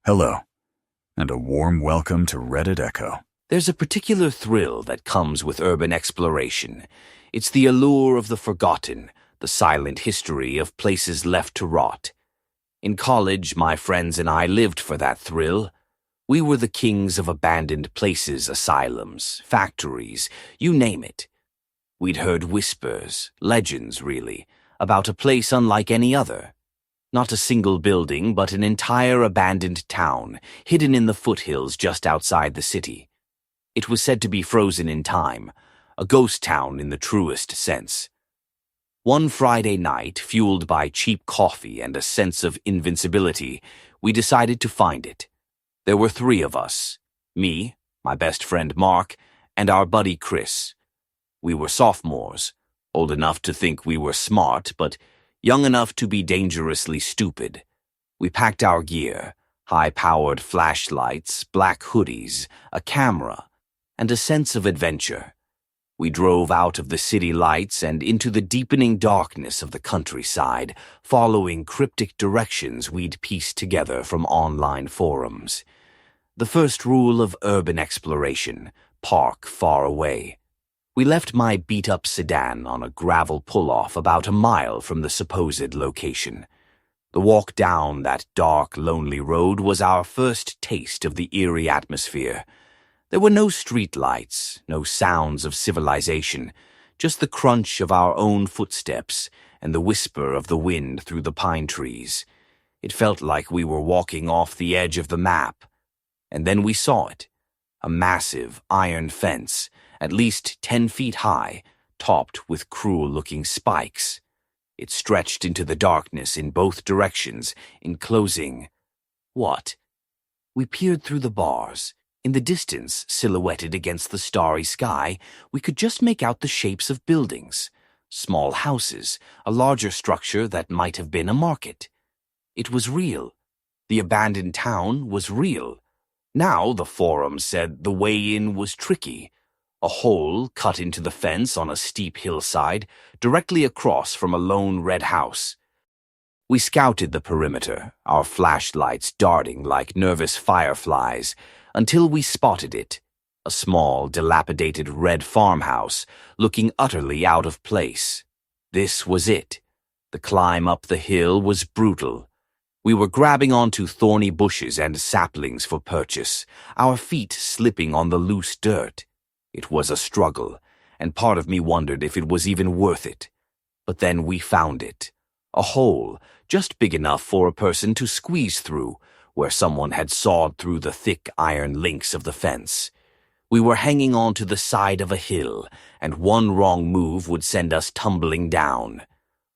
Hello, and a warm welcome to Reddit Echo. There's a particular thrill that comes with urban exploration. It's the allure of the forgotten, the silent history of places left to rot. In college, my friends and I lived for that thrill. We were the kings of abandoned places, asylums, factories, you name it. We'd heard whispers, legends really, about a place unlike any other. Not a single building, but an entire abandoned town, hidden in the foothills just outside the city. It was said to be frozen in time, a ghost town in the truest sense. One Friday night, fueled by cheap coffee and a sense of invincibility, we decided to find it. There were 3 of us, me, my best friend Mark, and our buddy Chris. We were sophomores, old enough to think we were smart, but young enough to be dangerously stupid. We packed our gear, high-powered flashlights, black hoodies, a camera, and a sense of adventure. We drove out of the city lights and into the deepening darkness of the countryside, following cryptic directions we'd pieced together from online forums. The first rule of urban exploration: park far away. We left my beat-up sedan on a gravel pull-off about a mile from the supposed location. The walk down that dark, lonely road was our first taste of the eerie atmosphere. There were no street lights, no sounds of civilization, just the crunch of our own footsteps and the whisper of the wind through the pine trees. It felt like we were walking off the edge of the map. And then we saw it, a massive iron fence, at least 10 feet high, topped with cruel-looking spikes. It stretched into the darkness in both directions, enclosing what? We peered through the bars. In the distance, silhouetted against the starry sky, we could just make out the shapes of buildings. Small houses, a larger structure that might have been a market. It was real. The abandoned town was real. Now, the forum said, the way in was tricky. A hole cut into the fence on a steep hillside, directly across from a lone red house. We scouted the perimeter, our flashlights darting like nervous fireflies, until we spotted it, a small, dilapidated red farmhouse, looking utterly out of place. This was it. The climb up the hill was brutal. We were grabbing onto thorny bushes and saplings for purchase, our feet slipping on the loose dirt. It was a struggle, and part of me wondered if it was even worth it. But then we found it. A hole, just big enough for a person to squeeze through, where someone had sawed through the thick iron links of the fence. We were hanging on to the side of a hill, and one wrong move would send us tumbling down.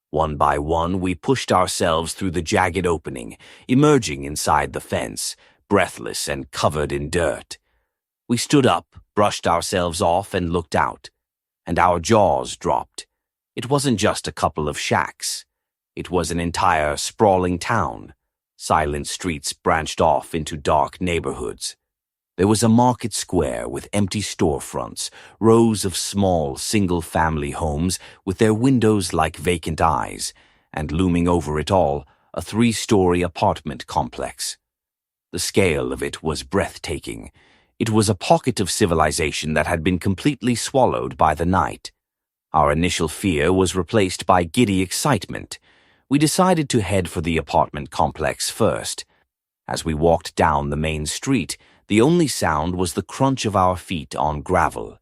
One by one, we pushed ourselves through the jagged opening, emerging inside the fence, breathless and covered in dirt. We stood up, brushed ourselves off, and looked out. And our jaws dropped. It wasn't just a couple of shacks. It was an entire sprawling town. Silent streets branched off into dark neighborhoods. There was a market square with empty storefronts, rows of small, single-family homes with their windows like vacant eyes, and looming over it all, a 3-story apartment complex. The scale of it was breathtaking. It was a pocket of civilization that had been completely swallowed by the night. Our initial fear was replaced by giddy excitement. We decided to head for the apartment complex first. As we walked down the main street, the only sound was the crunch of our feet on gravel.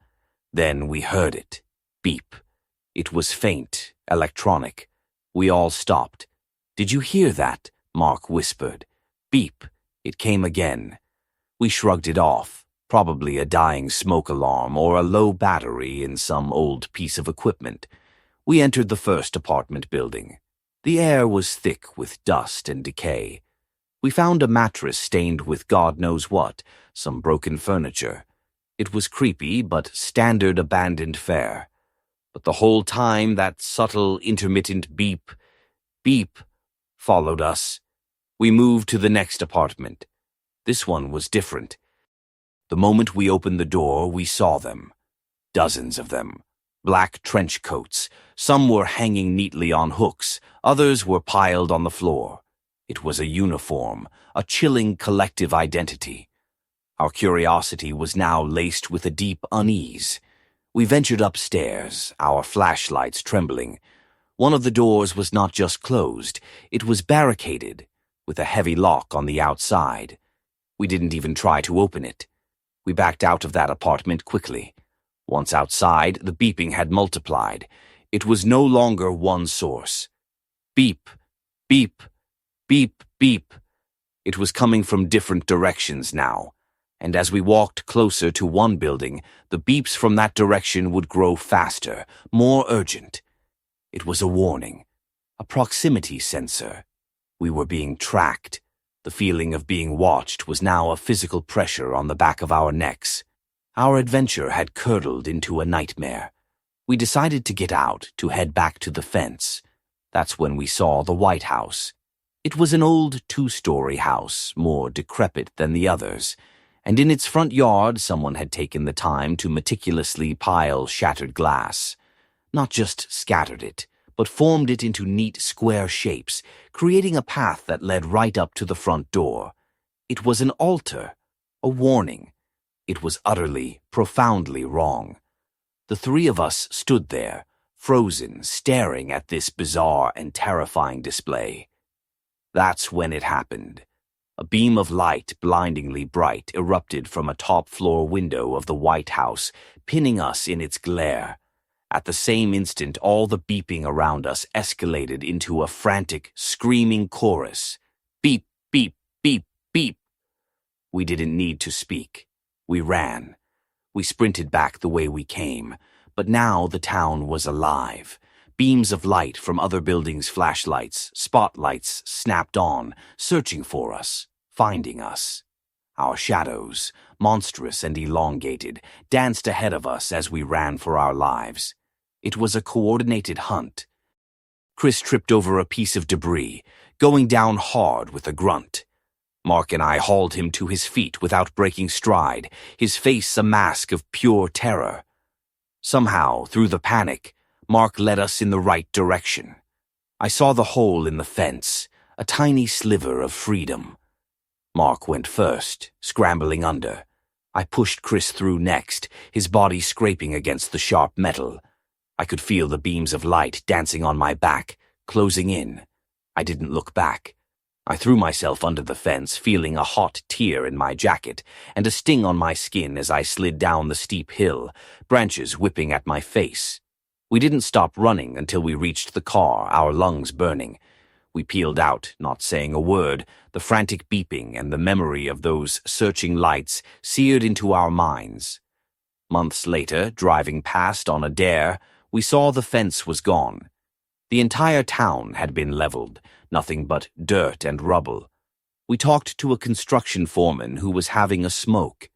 Then we heard it. Beep. It was faint, electronic. We all stopped. "Did you hear that?" Mark whispered. Beep. It came again. We shrugged it off. Probably a dying smoke alarm or a low battery in some old piece of equipment. We entered the first apartment building. The air was thick with dust and decay. We found a mattress stained with God knows what, some broken furniture. It was creepy, but standard abandoned fare. But the whole time that subtle, intermittent beep, beep, followed us. We moved to the next apartment. This one was different. The moment we opened the door, we saw them. Dozens of them. Black trench coats. Some were hanging neatly on hooks. Others were piled on the floor. It was a uniform, a chilling collective identity. Our curiosity was now laced with a deep unease. We ventured upstairs, our flashlights trembling. One of the doors was not just closed, it was barricaded, with a heavy lock on the outside. We didn't even try to open it. We backed out of that apartment quickly. Once outside, the beeping had multiplied. It was no longer one source. Beep, beep, beep, beep. It was coming from different directions now, and as we walked closer to one building, the beeps from that direction would grow faster, more urgent. It was a warning, a proximity sensor. We were being tracked. The feeling of being watched was now a physical pressure on the back of our necks. Our adventure had curdled into a nightmare. We decided to get out, to head back to the fence. That's when we saw the White House. It was an old 2-story house, more decrepit than the others, and in its front yard someone had taken the time to meticulously pile shattered glass. Not just scattered it, but formed it into neat square shapes, creating a path that led right up to the front door. It was an altar, a warning. It was utterly, profoundly wrong. The three of us stood there, frozen, staring at this bizarre and terrifying display. That's when it happened. A beam of light, blindingly bright, erupted from a top-floor window of the White House, pinning us in its glare. At the same instant, all the beeping around us escalated into a frantic, screaming chorus. Beep, beep, beep, beep. We didn't need to speak. We ran. We sprinted back the way we came, but now the town was alive. Beams of light from other buildings' flashlights, spotlights snapped on, searching for us, finding us. Our shadows, monstrous and elongated, danced ahead of us as we ran for our lives. It was a coordinated hunt. Chris tripped over a piece of debris, going down hard with a grunt. Mark and I hauled him to his feet without breaking stride, his face a mask of pure terror. Somehow, through the panic, Mark led us in the right direction. I saw the hole in the fence, a tiny sliver of freedom. Mark went first, scrambling under. I pushed Chris through next, his body scraping against the sharp metal. I could feel the beams of light dancing on my back, closing in. I didn't look back. I threw myself under the fence, feeling a hot tear in my jacket and a sting on my skin as I slid down the steep hill, branches whipping at my face. We didn't stop running until we reached the car, our lungs burning. We peeled out, not saying a word, the frantic beeping and the memory of those searching lights seared into our minds. Months later, driving past on a dare, we saw the fence was gone. The entire town had been leveled, nothing but dirt and rubble. We talked to a construction foreman who was having a smoke.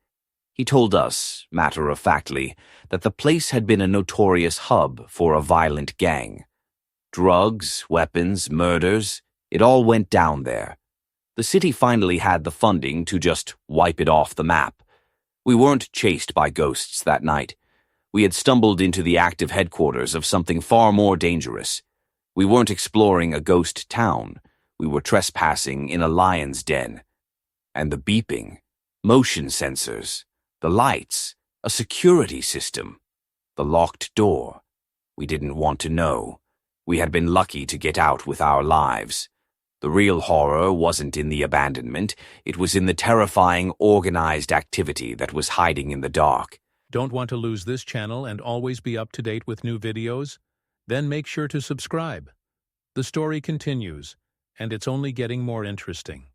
He told us, matter-of-factly, that the place had been a notorious hub for a violent gang. Drugs, weapons, murders, it all went down there. The city finally had the funding to just wipe it off the map. We weren't chased by ghosts that night. We had stumbled into the active headquarters of something far more dangerous. We weren't exploring a ghost town. We were trespassing in a lion's den. And the beeping, motion sensors, the lights, a security system, the locked door. We didn't want to know. We had been lucky to get out with our lives. The real horror wasn't in the abandonment. It was in the terrifying, organized activity that was hiding in the dark. Don't want to lose this channel and always be up to date with new videos? Then make sure to subscribe. The story continues, and it's only getting more interesting.